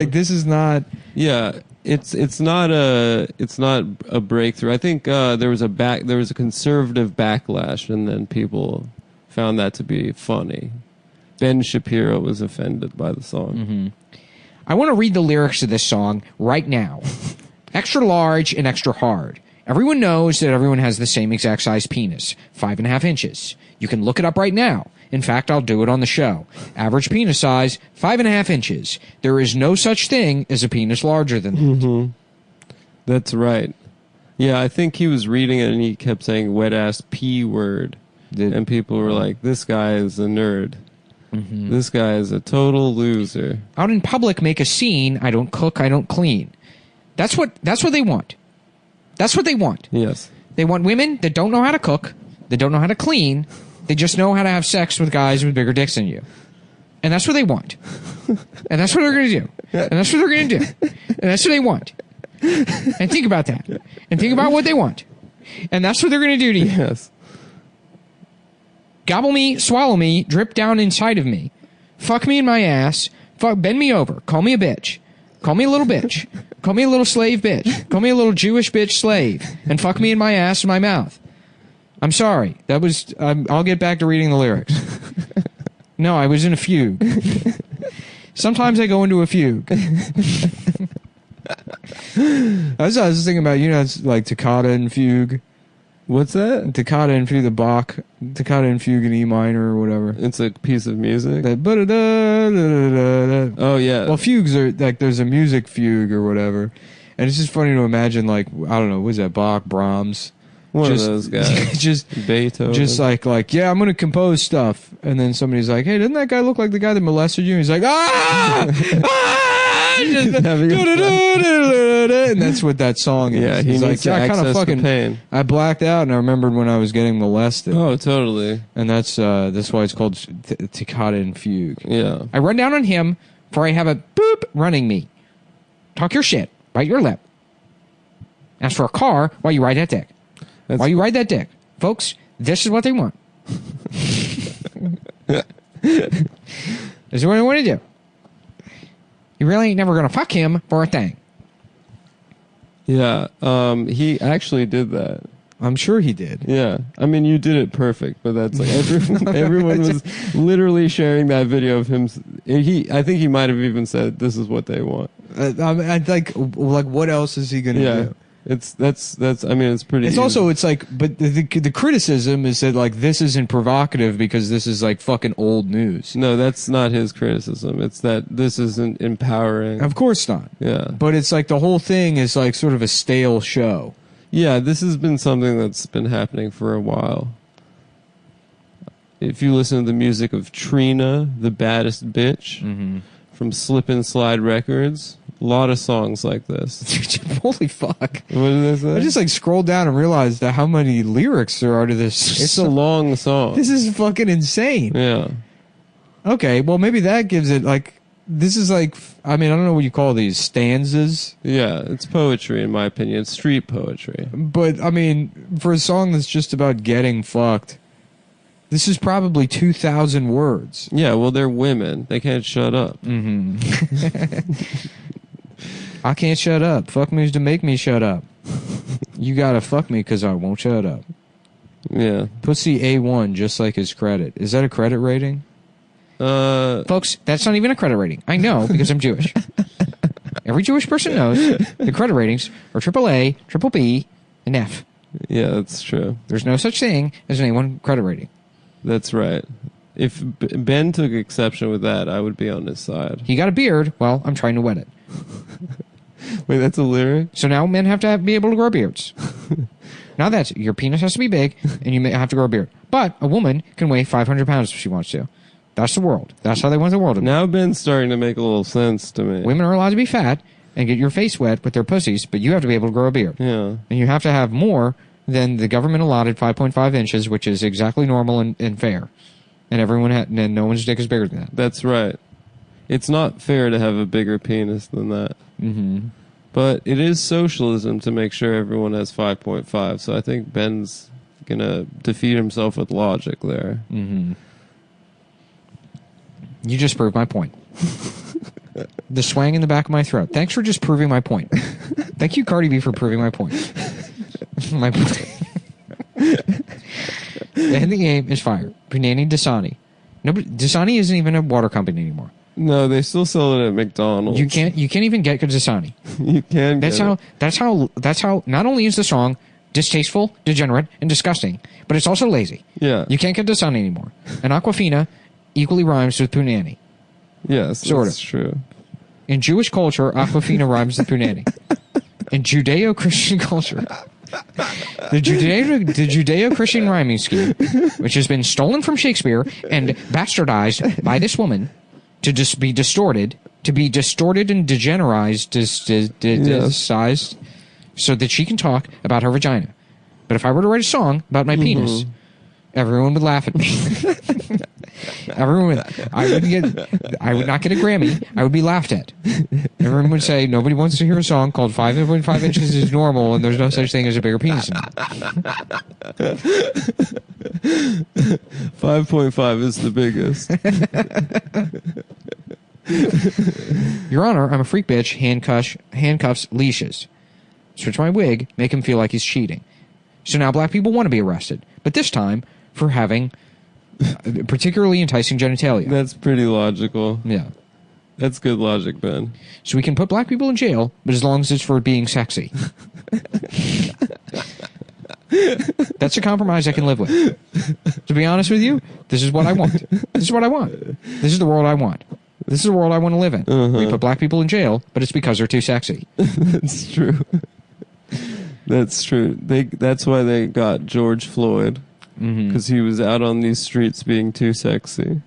Like, this is not... Yeah, it's not a breakthrough. I think there was a conservative backlash, and then people found that to be funny. Ben Shapiro was offended by the song. Mm-hmm. I want to read the lyrics of this song right now. Extra large and extra hard. Everyone knows that everyone has the same exact size penis, 5.5 inches. You can look it up right now. In fact, I'll do it on the show. Average penis size, 5.5 inches. There is no such thing as a penis larger than that. Mm-hmm. That's right. Yeah, I think he was reading it and he kept saying wet-ass P word. And people were like, this guy is a nerd. Mm-hmm. This guy is a total loser. Out in public, make a scene. I don't cook, I don't clean. That's what they want. That's what they want. Yes. They want women that don't know how to cook, that don't know how to clean, they just know how to have sex with guys with bigger dicks than you. And that's what they want. And that's what they're going to do. And that's what they're going to do. And that's what they want. And think about that. And think about what they want. And that's what they're going to do to you. Yes. Gobble me, swallow me, drip down inside of me. Fuck me in my ass. Bend me over. Call me a bitch. Call me a little bitch. Call me a little slave bitch. Call me a little Jewish bitch slave. And fuck me in my ass and my mouth. I'm sorry. That was... I'll get back to reading the lyrics. No, I was in a fugue. Sometimes I go into a fugue. I was thinking about, it's like toccata and fugue. What's that? Toccata and fugue, the Bach. Toccata and fugue in E minor or whatever. It's a piece of music? Oh, yeah. Well, fugues are, like, there's a music fugue or whatever. And it's just funny to imagine, like, I don't know, what is that, Bach, Brahms? One of those guys. Just Beethoven. Just like, yeah, I'm going to compose stuff. And then somebody's like, hey, doesn't that guy look like the guy that molested you? And he's like, and that's what that song is. Yeah, he's like, I kind of fucking pain. I blacked out and I remembered when I was getting molested. Oh, totally. And that's why it's called toccata and fugue. Yeah. I run down on him for I have a boop running me. Talk your shit. Bite your lip. Ask for a car while you ride that dick. While you ride that dick. Folks, this is what they want. This is what I want to do. You really ain't never going to fuck him for a thing. Yeah, he actually did that. I'm sure he did. Yeah. I mean, you did it perfect, but that's like everyone was literally sharing that video of him. I think he might have even said, this is what they want. Like, what else is he going to do? That's I mean, it's pretty. It's easy. also, it's like, but the criticism is that, like, this isn't provocative because this is like fucking old news. No, that's not his criticism. It's that this isn't empowering. Of course not. Yeah. But it's like the whole thing is like sort of a stale show. Yeah, this has been something that's been happening for a while. If you listen to the music of Trina, the baddest bitch, from Slip and Slide Records, a lot of songs like this. Holy fuck. What did I say? I just like scrolled down and realized how many lyrics there are to this. It's a long song. This is fucking insane. Yeah. Okay, well maybe that gives it like, this is like, I mean, I don't know what you call these, stanzas? Yeah, it's poetry in my opinion. It's street poetry. But, I mean, for a song that's just about getting fucked, this is probably 2,000 words. Yeah, well, they're women. They can't shut up. I can't shut up. Fuck me's to make me shut up. You gotta fuck me because I won't shut up. Yeah. Pussy A1, just like his credit. Is that a credit rating? Folks, that's not even a credit rating. I know because I'm Jewish. Every Jewish person knows the credit ratings are AAA, triple B, and F. Yeah, that's true. There's no such thing as an A1 credit rating. That's right. If Ben took exception with that, I would be on his side. He got a beard. Well, I'm trying to wet it. Wait, that's a lyric? So now men have to be able to grow beards. Now that's, your penis has to be big, and you may have to grow a beard. But a woman can weigh 500 pounds if she wants to. That's the world. That's how they want the world to be. Now Ben's starting to make a little sense to me. Women are allowed to be fat and get your face wet with their pussies, but you have to be able to grow a beard. Yeah. And you have to have more than the government allotted 5.5 inches, which is exactly normal and fair. And and no one's dick is bigger than that. That's right. It's not fair to have a bigger penis than that. Mm-hmm. But it is socialism to make sure everyone has 5.5. So I think Ben's going to defeat himself with logic there. Mm-hmm. You just proved my point. The swang in the back of my throat. Thanks for just proving my point. Thank you, Cardi B, for proving my point. My point. And the game is fire. Punani Dasani. Nobody, Dasani isn't even a water company anymore. No, they still sell it at McDonald's. You can't even get Dasani. You can. That's how. Not only is the song distasteful, degenerate, and disgusting, but it's also lazy. Yeah. You can't get Dasani anymore. And Aquafina equally rhymes with Punani. Yes, Sort that's of. true. In Jewish culture, Aquafina rhymes with Punani. In Judeo-Christian culture, the Judeo-Christian rhyming scheme, which has been stolen from Shakespeare and bastardized by this woman to just be distorted, and degenerized, sized, so that she can talk about her vagina. But if I were to write a song about my penis, everyone would laugh at me. I would not get a Grammy. I would be laughed at. Everyone would say, nobody wants to hear a song called 5.5 inches is normal and there's no such thing as a bigger penis. 5.5 is the biggest. Your Honor, I'm a freak bitch, handcuffs, leashes. Switch my wig, make him feel like he's cheating. So now black people want to be arrested, but this time for having particularly enticing genitalia. That's pretty logical. Yeah. That's good logic, Ben. So we can put black people in jail, but as long as it's for being sexy. That's a compromise I can live with. To be honest with you, this is what I want. This is what I want. This is the world I want. This is the world I want to live in. We put black people in jail, but it's because they're too sexy. That's true. That's true. That's why they got George Floyd. Because he was out on these streets being too sexy.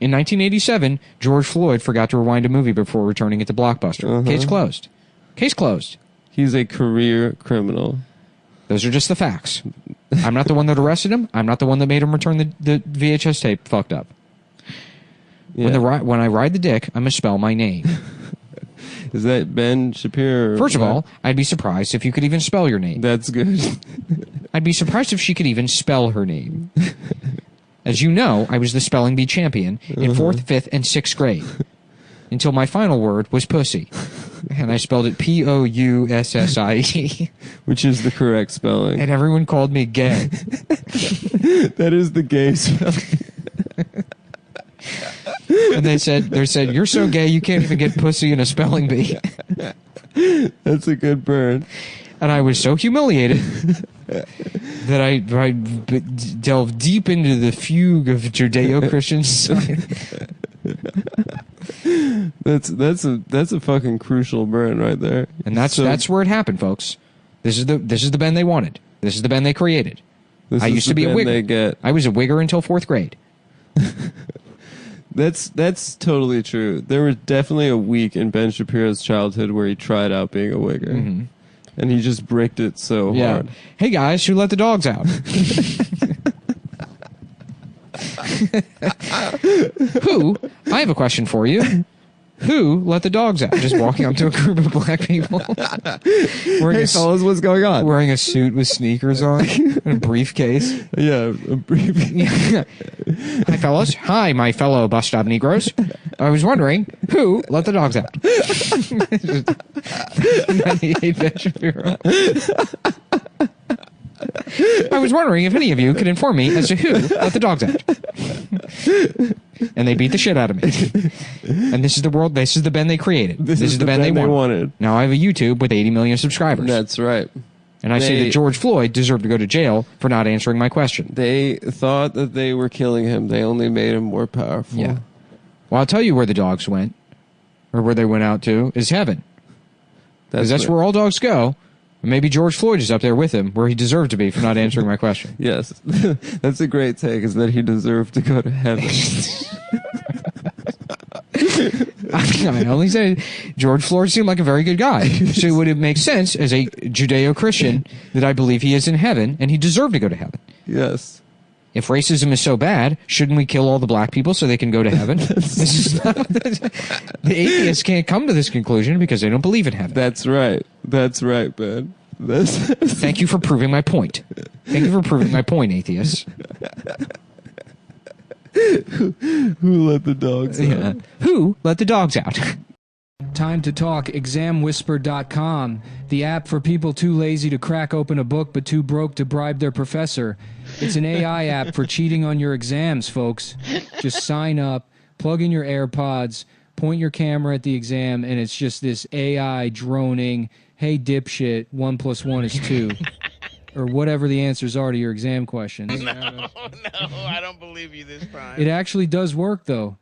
In 1987, George Floyd forgot to rewind a movie before returning it to Blockbuster. Case closed. Case closed. He's a career criminal. Those are just the facts. I'm not the one that arrested him. I'm not the one that made him return the VHS tape fucked up. Yeah. When I ride the dick, I misspell my name. Is that Ben Shapiro? First of all, I'd be surprised if you could even spell your name. That's good. I'd be surprised if she could even spell her name. As you know, I was the spelling bee champion in 4th, 5th, and 6th grade. Until my final word was pussy. And I spelled it P-O-U-S-S-I-E. Which is the correct spelling. And everyone called me gay. That is the gay spelling. And they said, you're so gay you can't even get pussy in a spelling bee. That's a good burn. And I was so humiliated that I delved deep into the fugue of Judeo-Christian society. That's a fucking crucial burn right there. And that's where it happened, folks. This is the Ben they wanted. This is the Ben they created. I used to be a wigger. I was a wigger until 4th grade. That's totally true. There was definitely a week in Ben Shapiro's childhood where he tried out being a wigger. And he just bricked it so hard. Hey guys, who let the dogs out? Who? I have a question for you. Who let the dogs out? Just walking up to a group of black people. Hey fellas, what's going on? Wearing a suit with sneakers on and a briefcase. Yeah, a briefcase. Hi fellas. Hi, my fellow bus stop Negroes. I was wondering, who let the dogs out? 98 Ben Shapiro. I was wondering if any of you could inform me as to who let the dogs out. And they beat the shit out of me. And this is the world. This is the Ben they created. This is the Ben they wanted. Now I have a YouTube with 80 million subscribers. That's right. And I say that George Floyd deserved to go to jail for not answering my question. They thought that they were killing him. They only made him more powerful. Yeah. Well, I'll tell you where the dogs went, or where they went out to, is heaven. Because that's where all dogs go. And maybe George Floyd is up there with him, where he deserved to be for not answering my question. Yes. That's a great take, is that he deserved to go to heaven. I only say George Floyd seemed like a very good guy. So it would make sense as a Judeo-Christian that I believe he is in heaven, and he deserved to go to heaven. Yes. If racism is so bad, shouldn't we kill all the black people so they can go to heaven? The atheists can't come to this conclusion because they don't believe in heaven. That's right. That's right, Ben. Thank you for proving my point. Thank you for proving my point, atheists. Who let the dogs out? Yeah. Who let the dogs out? Time to talk. Examwhisper.com, the app for people too lazy to crack open a book but too broke to bribe their professor. It's an AI app for cheating on your exams, folks. Just sign up, plug in your AirPods, point your camera at the exam, and it's just this AI droning, hey, dipshit, 1 + 1 is 2. Or whatever the answers are to your exam questions. No, I don't believe you this time. It actually does work, though.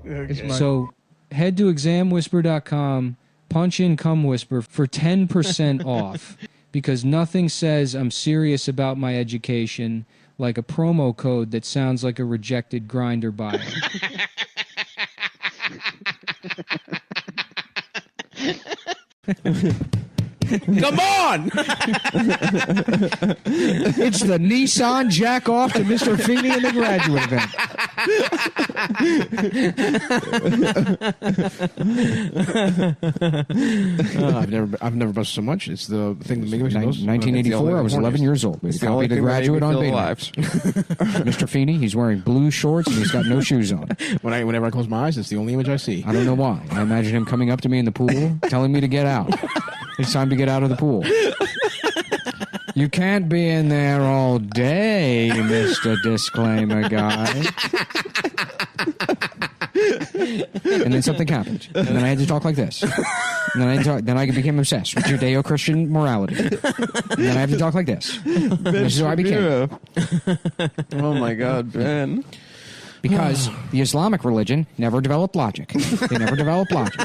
Okay. So head to examwhisper.com, punch in Cum Whisper for 10% off, because nothing says I'm serious about my education like a promo code that sounds like a rejected Grindr bio. Come on! It's the Nissan jack off to Mr. Feeney in the graduate event. I've never buzzed so much. It's the thing that makes me buzz. 1984, I was 11 years old. We copied the graduate on Baymax. Mr. Feeney, he's wearing blue shorts and he's got no shoes on. Whenever I close my eyes, it's the only image I see. I don't know why. I imagine him coming up to me in the pool, telling me to get out. It's time to get out of the pool. You can't be in there all day, Mr. Disclaimer Guy. And then something happened. And then I had to talk like this. And then I became obsessed with Judeo-Christian morality. And then I had to talk like this. This is who I became. Oh my God, Ben. Because the Islamic religion never developed logic. They never developed logic.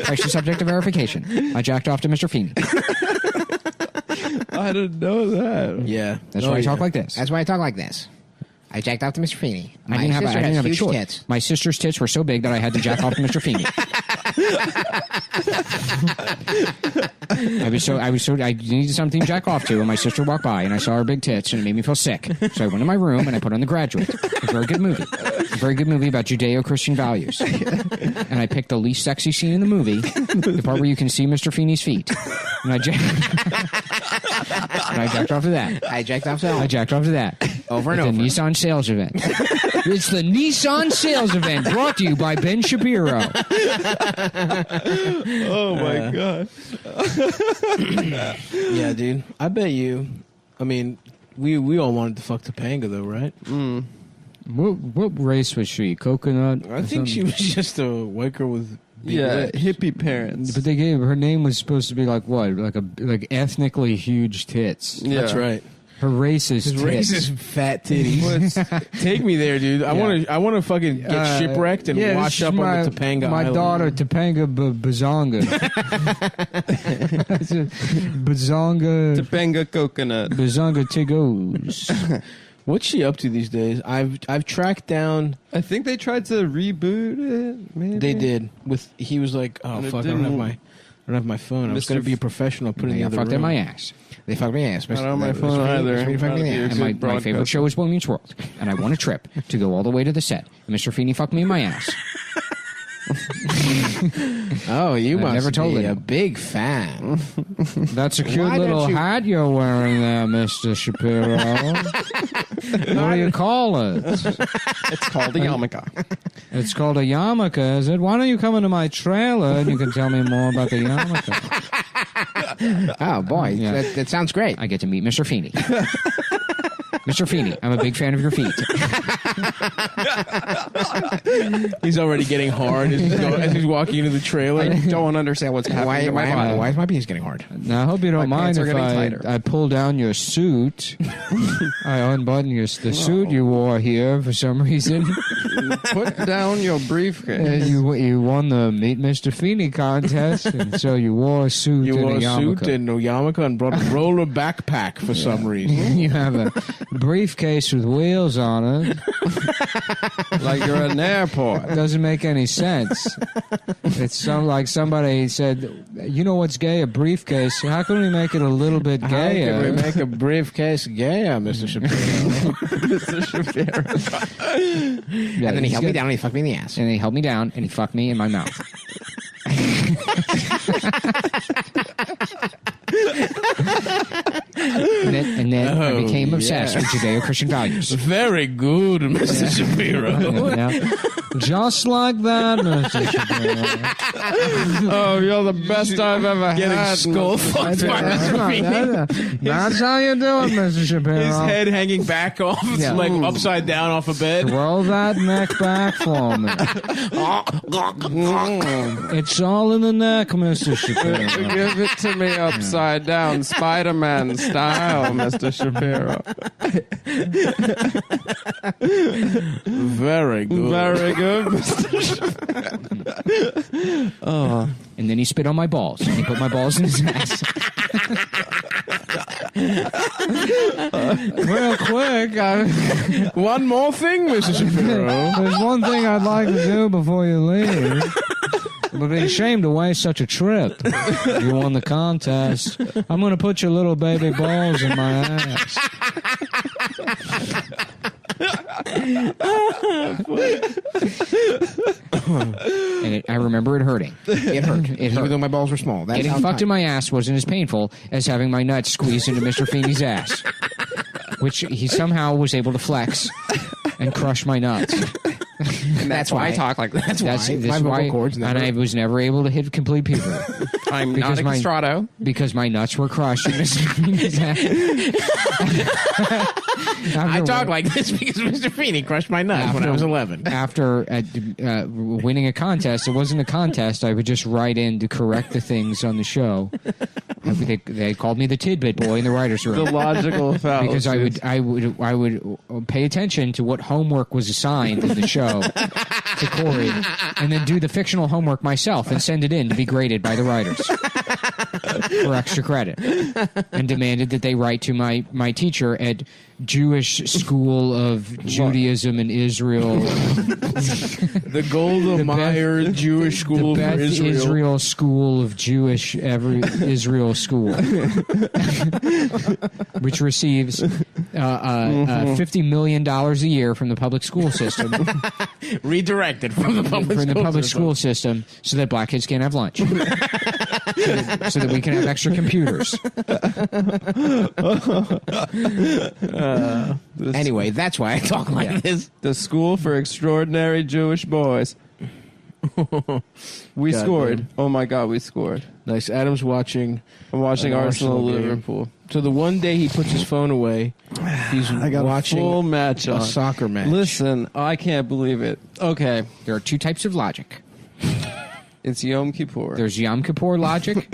Actually, subject to verification. I jacked off to Mr. Feeney. I didn't know that. Yeah. That's why I talk like this. That's why I talk like this. I jacked off to Mr. Feeney. I didn't have a huge choice. tits. My sister's tits were so big that I had to jack off to Mr. Feeney. I needed something to jack off to, and my sister walked by, and I saw her big tits, and it made me feel sick. So I went in my room, and I put on The Graduate. A very good movie. A very good movie about Judeo-Christian values. And I picked the least sexy scene in the movie, the part where you can see Mr. Feeney's feet. And I jacked off to that. I jacked off to I jacked off to that. Over and At over. the Nissan sales event. It's the Nissan sales event brought to you by Ben Shapiro. Oh my God. Yeah, dude. I bet you. I mean, we all wanted to fuck Topanga, though, right? What race was she? Coconut? I think she was just a white girl with big lips. hippie parents. But they gave her name was supposed to be like what? Like ethnically huge tits. Yeah. That's right. Her race is His tits. race is fat titties. Take me there, dude. I want to fucking get shipwrecked and wash up on the Topanga my Island. daughter Topanga Bazonga. Bazonga. Topanga coconut. Bazonga Tigos. What's she up to these days? I've tracked down. I think they tried to reboot it. Maybe They did. He was like, oh And it fuck, I don't didn't- have my phone. I was going to be a professional. Put it in the I other fucked room. in my ass. They fucked me ass. Not on my phone either. Mr. Feeney fucked me in the ass. And my favorite show is Boy Meets World. And I won a trip to go all the way to the set. And Mr. Feeney fucked me in my ass. Oh, you I must never told be him. a big fan. That's a cute Why little don't you- hat you're wearing there, Mr. Shapiro. What do you call it? It's called a yarmulke. It's called a yarmulke, is it? Why don't you come into my trailer and you can tell me more about the yarmulke? Oh, boy. Yeah. That sounds great. I get to meet Mr. Feeney. Mr. Feeney, I'm a big fan of your feet. He's already getting hard as he's walking into the trailer. I don't understand what's happening. Why is my penis getting hard? Now, I hope you don't My mind pants are if getting tighter. I pull down your suit. I unbutton the suit you wore here for some reason. Put down your briefcase. You won the Meet Mr. Feeney contest, and so you wore a suit You and wore a a suit yarmulke. and a yarmulke and brought a roller backpack for some reason. You have a briefcase with wheels on it. Like you're at an airport. Doesn't make any sense. It's like somebody said, you know what's gay? A briefcase. How can we make it a little bit How can we gayer? make a briefcase gayer, Mr. Shapiro? Mr. Shapiro. Yeah, And then he he's held me got- down and he fucked me in the ass. And he held me down and he fucked me in my mouth. and then I became obsessed with Judeo-Christian values. Very good, Mr. Shapiro. Yeah. Just like that, Mr. Shapiro. Oh, you're the best I've ever had. Skull fucked by Mr. Feeney. That's how you do it, Mr. Shapiro. His head hanging back off, Yeah. like upside down off a bed. Roll that neck back for me. It's all in the neck, Mr. Shapiro. Give it to me upside down, Spider-Man style, Mr. Shapiro. Very good. Very good, Mr. Shapiro. Oh. And then he spit on my balls. And he put my balls in his ass. Real quick, One more thing, Mr. Shapiro. there's one thing I'd like to do before you leave. It would be a shame to waste such a trip. You won the contest. I'm going to put your little baby balls in my ass. And I remember it hurting. It hurt. It Even hurt. though my balls were small. That's Getting how fucked in tiny. my ass wasn't as painful as having my nuts squeezed into Mr. Feeney's ass, which he somehow was able to flex and crush my nuts. And that's why I talk like that. That's why my vocal cords never. And I was never able to hit complete puberty I'm Because not my- a castrato. because my nuts were crushed in Mr. Feeney's ass. I talk like this because Mr. Feeney crushed my nuts when I was 11. After winning a contest, it wasn't a contest. I would just write in to correct the things on the show. They called me the tidbit boy in the writers' room. The logical fallacy. Because I would pay attention to what homework was assigned in the show to Corey, and then do the fictional homework myself and send it in to be graded by the writers for extra credit, and demanded that they write to my teacher at Jewish School of Judaism and Israel, The Golda Meir Jewish School the for Beth Israel. School of Jewish Israel School, which receives $50 million a year from the public school system, Redirected from the public school system, so that black kids can't have lunch, so that we can have extra computers. Anyway, that's why I talk like this. The School for Extraordinary Jewish Boys. We God scored. damn. Oh my God, we scored. Nice. Adam's watching. I'm watching An Arsenal Arsenal game. Liverpool. So the one day he puts his phone away, he's I got watching a full match a on. soccer match. Listen, I can't believe it. Okay, There are two types of logic. it's Yom Kippur. There's Yom Kippur logic,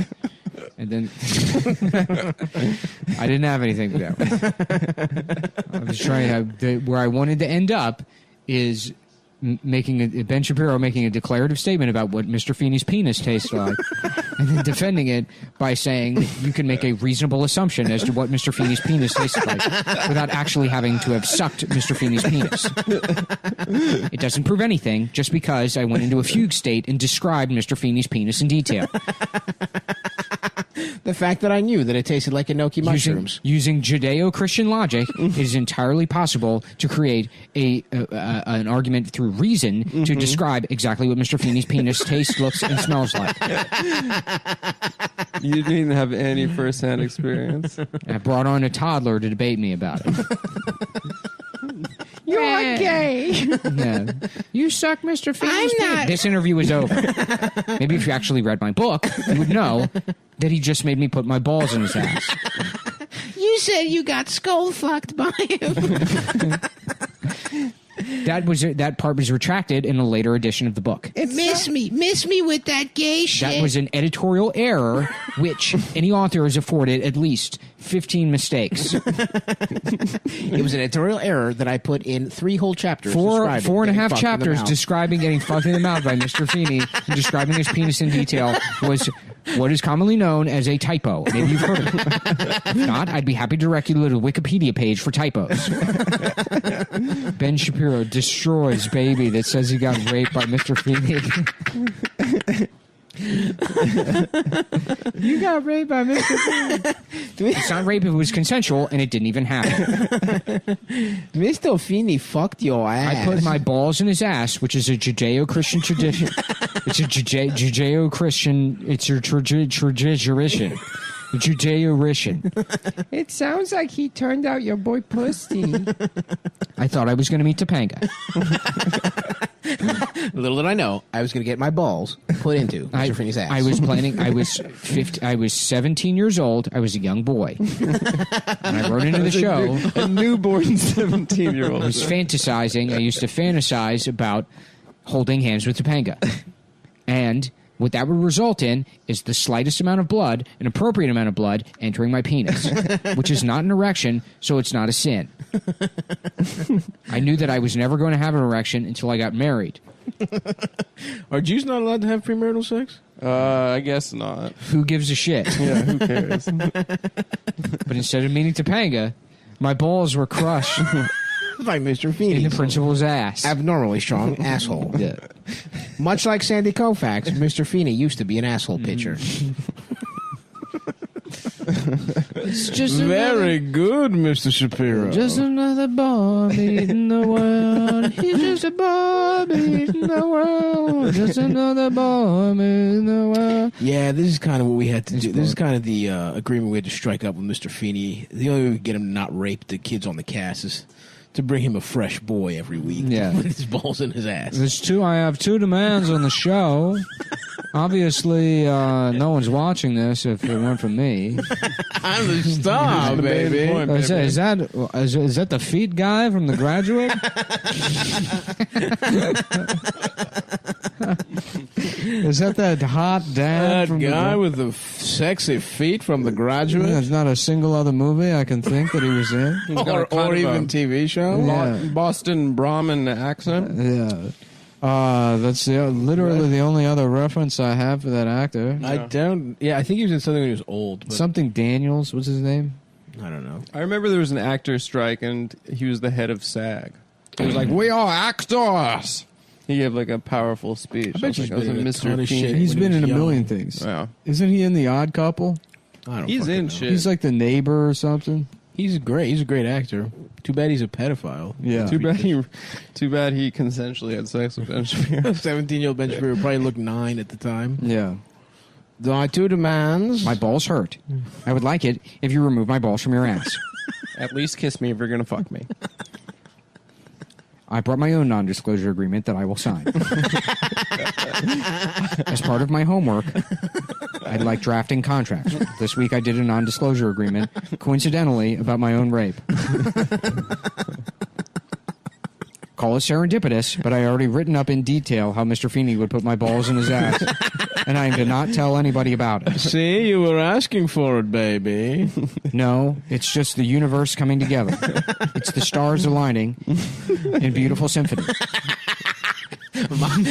and then I didn't have anything to do. I was trying to where I wanted to end up is making Ben Shapiro making a declarative statement about what Mr. Feeney's penis tastes like, and then defending it by saying that you can make a reasonable assumption as to what Mr. Feeney's penis tastes like without actually having to have sucked Mr. Feeney's penis. It doesn't prove anything just because I went into a fugue state and described Mr. Feeney's penis in detail. The fact that I knew that it tasted like enoki mushrooms. Using Judeo-Christian logic, it is entirely possible to create an argument through reason to describe exactly what Mr. Feeney's penis tastes, looks, and smells like. You didn't have any first-hand experience. I brought on a toddler to debate me about it. You're gay. Yeah. You suck Mr. Feeney's I'm not. penis. This interview is over. Maybe if you actually read my book, you would know that he just made me put my balls in his ass. You said you got skull fucked by him. That part was retracted in a later edition of the book. Miss me with that gay shit. That was an editorial error, which any author is afforded at least 15 mistakes. It was an editorial error that I put in 3 whole chapters. Four describing and a getting half fucked in the chapters mouth. describing getting fucked in the mouth by Mr. Feeney and describing his penis in detail was what is commonly known as a typo. Maybe you've heard of it. If not, I'd be happy to direct you to the Wikipedia page for typos. Ben Shapiro destroys baby that says he got raped by Mr. Feeney. You got raped by Mr. Feeney. It's not rape if it was consensual, and it didn't even happen. Mr. Feeney fucked your ass. I put my balls in his ass, which is a Judeo-Christian tradition. It's a Judeo-Christian. It's a tradition. Judeo-Rishan. It sounds like he turned out your boy pussy. I thought I was going to meet Topanga. Little did I know, I was going to get my balls put into Mr. Finney's ass. I was planning. I was 17 years old. I was a young boy, and I wrote into the show. A newborn 17-year-old. I was fantasizing. I used to fantasize about holding hands with Topanga, and what that would result in is the slightest amount of blood, an appropriate amount of blood, entering my penis, which is not an erection, so it's not a sin. I knew that I was never going to have an erection until I got married. Are Jews not allowed to have premarital sex? I guess not. Who gives a shit? Yeah, who cares? But instead of meeting Topanga, my balls were crushed By Mr. in Feeney. the principal's ass. Abnormally strong asshole. Yeah. Much like Sandy Koufax, Mr. Feeney used to be an asshole pitcher. It's just Very good, Mr. Shapiro. Just another bomb in the world. He's just a bomb in the world. Just another bomb in the world. Yeah, this is kind of what we had to do. This is kind of the agreement we had to strike up with Mr. Feeney. The only way we could get him to not rape the kids on the cast is to bring him a fresh boy every week. Yeah. With his balls in his ass. I have two demands on the show. Obviously, no one's watching this if it weren't for me. I'm the star, baby. Is that the feet guy from The Graduate? Is that hot dad That from guy with the sexy feet from The Graduate? There's not a single other movie I can think that he was in. Or even TV show? Yeah. Boston Brahmin accent. Yeah. That's literally the only other reference I have for that actor. I don't... Yeah, I think he was in something when he was old. But Something Daniels. What's his name? I don't know. I remember there was an actor strike, and he was the head of SAG. He was like, "We are actors." He gave like a powerful speech. I bet he's been in a ton of shit. He's when been he in was a young. million things. Yeah. Isn't he in The Odd Couple? I don't He's fucking in know. shit. He's like the neighbor or something. He's great. He's a great actor. Too bad he's a pedophile. Yeah. Too bad he consensually had sex with Ben Shapiro. 17-year-old Ben Shapiro probably looked 9 at the time. Yeah. My two demands. My balls hurt. I would like it if you remove my balls from your ass. At least kiss me if you're gonna fuck me. I brought my own non-disclosure agreement that I will sign. As part of my homework, I like drafting contracts. This week I did a non-disclosure agreement, coincidentally, about my own rape. Call it serendipitous, but I already written up in detail how Mr. Feeney would put my balls in his ass, and I am to not tell anybody about it. See, you were asking for it, baby. No, it's just the universe coming together. It's the stars aligning in beautiful symphony.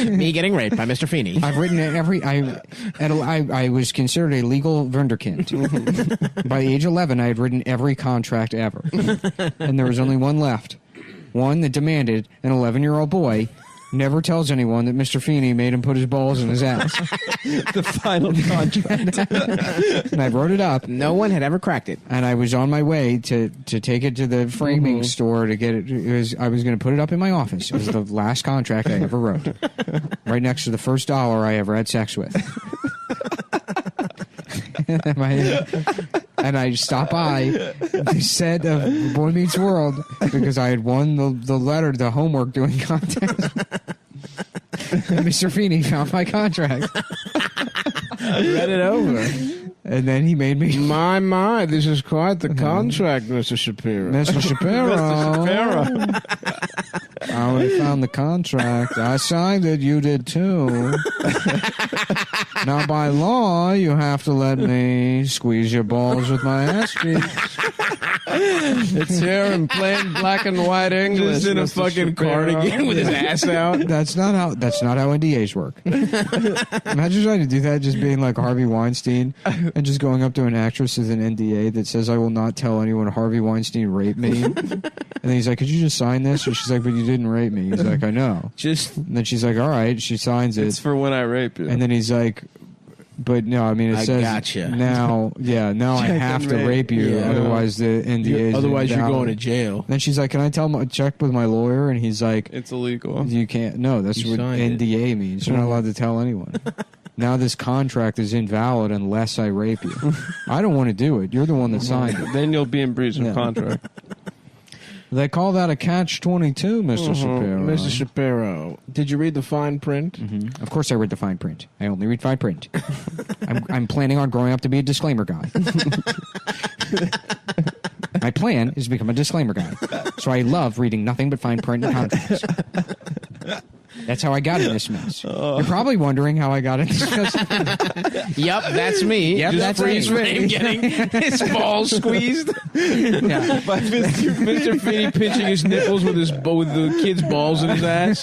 Me getting raped by Mr. Feeney. I've written I was considered a legal wunderkind. By age 11, I had written every contract ever. And there was only one left. One that demanded an 11-year-old boy never tells anyone that Mr. Feeney made him put his balls in his ass. The final contract. And I wrote it up. No one had ever cracked it. And I was on my way to take it to the framing store to get it. I was going to put it up in my office. It was the last contract I ever wrote. Right next to the first dollar I ever had sex with. And I stopped by the set of Boy Meets World because I had won the letter, the homework doing contest. And Mr. Feeney found my contract. Read it over. And then he made me... My, this is quite the contract, Mr. Shapiro. Mr. Shapiro. I already found the contract. I signed it. You did too. Now, by law, you have to let me squeeze your balls with my ass cheeks. It's here in plain black and white English. Just in a Mr. fucking Shapiro. cardigan with his ass out. That's not how NDAs work. Imagine trying to do that, just being like Harvey Weinstein and just going up to an actress with an NDA that says, "I will not tell anyone Harvey Weinstein raped me." And then he's like, "Could you just sign this?" And she's like, "But you didn't rape me." He's like, "I know." And then she's like, "All right." She signs it. It's for when I rape you. And then he's like, "But no, I mean, it I says gotcha. now I have to rape you, Yeah. otherwise the NDA. Otherwise, you're going to jail. Then she's like, "Can I check with my lawyer?" And he's like, It's illegal. "You can't. No, that's You what signed NDA means. You're not allowed to tell anyone." Now this contract is invalid unless I rape you. I don't want to do it. You're the one that signed it. Then you'll be in breach of contract. They call that a catch-22, Mr. Shapiro. Mr. Shapiro, did you read the fine print? Mm-hmm. Of course I read the fine print. I only read fine print. I'm planning on growing up to be a disclaimer guy. My plan is to become a disclaimer guy. So I love reading nothing but fine print and contracts. That's how I got in this mess. You're probably wondering how I got in this mess. Yep, that's me. Yep, Just that's freeze me. frame getting his balls squeezed Yeah. by Mr. Finney pinching his nipples with the kid's balls in his ass.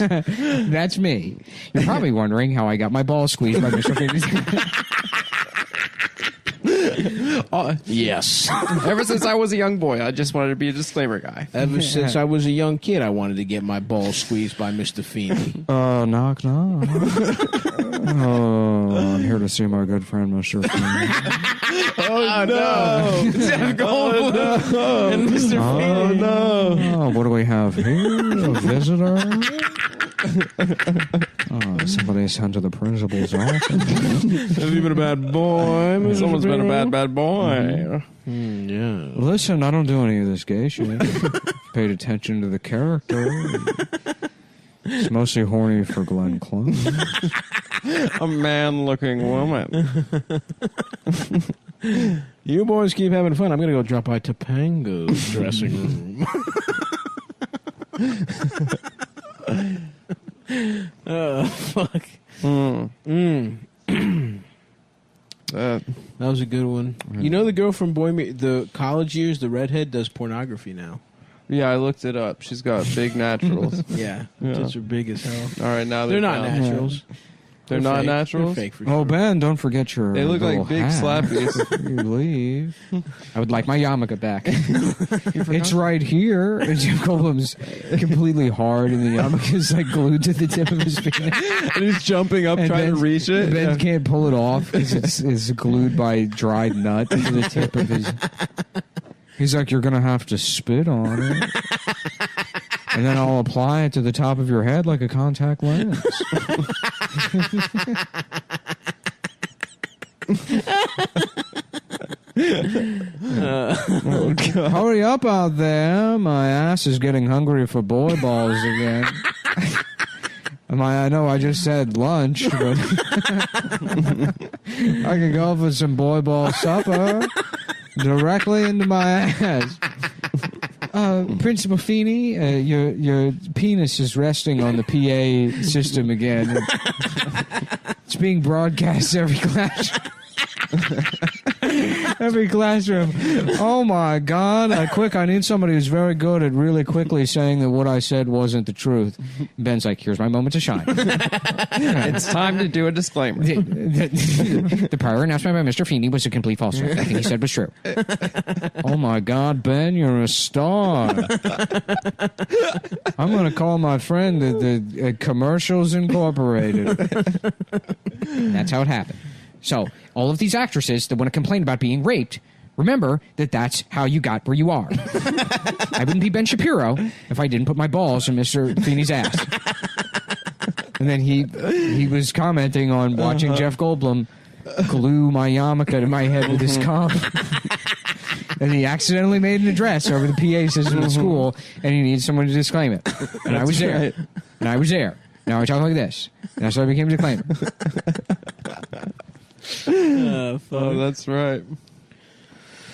That's me. You're probably wondering how I got my balls squeezed by Mr. Finney's. Yes. Ever since I was a young boy, I just wanted to be a disclaimer guy. Ever since I was a young kid, I wanted to get my balls squeezed by Mr. Feeney. Knock, knock. I'm here to see my good friend, Mr. Feeney. Oh, no. Jeff Goldblum and Mr. Feeney. Oh, what do we have here? A visitor? Somebody sent to the principal's office. Have you been a bad boy, Mr. Someone's been a Feeney? bad boy. Yeah. Listen, I don't do any of this gay shit. Paid attention to the character. It's mostly horny for Glenn Close. A man-looking woman. You boys keep having fun. I'm going to go drop by Topanga's dressing room. Oh, fuck. That was a good one. You know the girl from the college years, the redhead, does pornography now. Yeah, I looked it up. She's got big naturals. Yeah. Tits are big as hell. All right, now They're not down. naturals. They're not fake. naturals? They're fake for Oh, sure. Ben, don't forget your They look little like big hat slappies. before you leave. I would like my yarmulke back. It's right here. And Jeff Goldblum's completely hard, and the yarmulke is like glued to the tip of his penis. And he's jumping up And trying to Ben- reach it. Ben Yeah. can't pull it off because it's glued by dried nut to the tip of his... He's like, you're going to have to spit on it. And then I'll apply it to the top of your head like a contact lens. Hurry up out there. My ass is getting hungry for boy balls again. I know I just said lunch, but I can go for some boy ball supper directly into my ass. Principal Feeney, your penis is resting on the PA system again. It's being broadcast every classroom. Every classroom. Oh my God! Quick! I need somebody who's very good at really quickly saying that what I said wasn't the truth. Ben's like, "Here's my moment to shine." It's time to do a disclaimer. The prior announcement by Mr. Feeney was a complete falsehood. Nothing he said was true. Oh my God, Ben, you're a star. I'm going to call my friend the Commercials Incorporated. And that's how it happened. So, all of these actresses that want to complain about being raped, remember that that's how you got where you are. I wouldn't be Ben Shapiro if I didn't put my balls in Mr. Feeney's ass. And then he was commenting on watching Jeff Goldblum glue my yarmulke to my head with his cock. And he accidentally made an address over the PA system at school, and he needed someone to disclaim it. And I was there. And I was there. Now I talk like this. And that's why I became a disclaimer. Oh, that's right.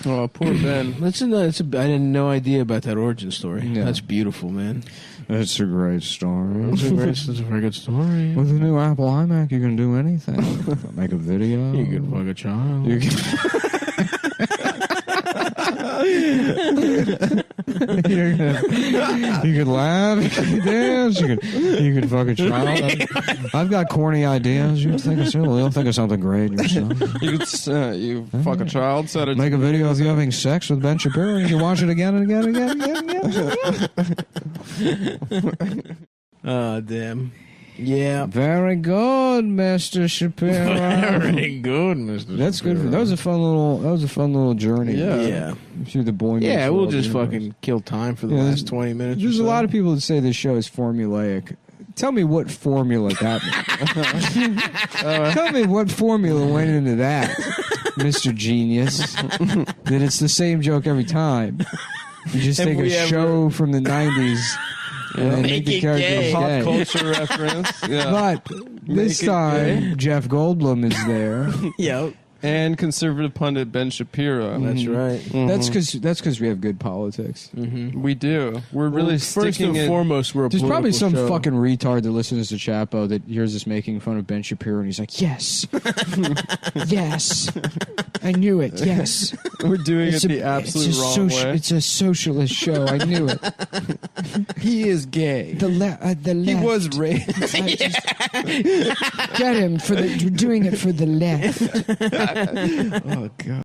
Oh, poor Ben. I had no idea about that origin story. Yeah. That's beautiful, man. It's a great story. That's a very good story. With the new Apple iMac, you can do anything. Make a video. You can fuck a child. You can... you can laugh, you can dance, you can fuck a child. I've got corny ideas. You think of you'll think of something great yourself. You could you fuck a child, set it. Make a video of you having sex with Ben Shapiro, and you can watch it again and again and again and again. Oh, damn. Yeah. Very good, Mr. Shapiro. Very good, Mr. That's good. That was a fun little journey. Yeah. Through the boy. Meets Yeah, we'll World just universe. fucking kill time for the Yeah, last 20 minutes. There's or a so. lot of people that say this show is formulaic Tell me what formula that Tell me what formula went into that, Mr. Genius. That it's the same joke every time. You just take a show from the 90s and then make the characters Pop gay. culture reference. Yeah. But this time, Jeff Goldblum is there. Yep. And conservative pundit Ben Shapiro. That's right. Mm-hmm. That's because we have good politics. Mm-hmm. We do. We're really First sticking and it. foremost, we're a There's probably some political show. fucking retard that listens to Chapo that hears us making fun of Ben Shapiro and he's like, yes. Yes. I knew it. Yes. We're doing it the absolute wrong way. It's a socialist show. I knew it. He is gay. The left. He was raped. Get him for the. You're doing it for the left. Oh, God.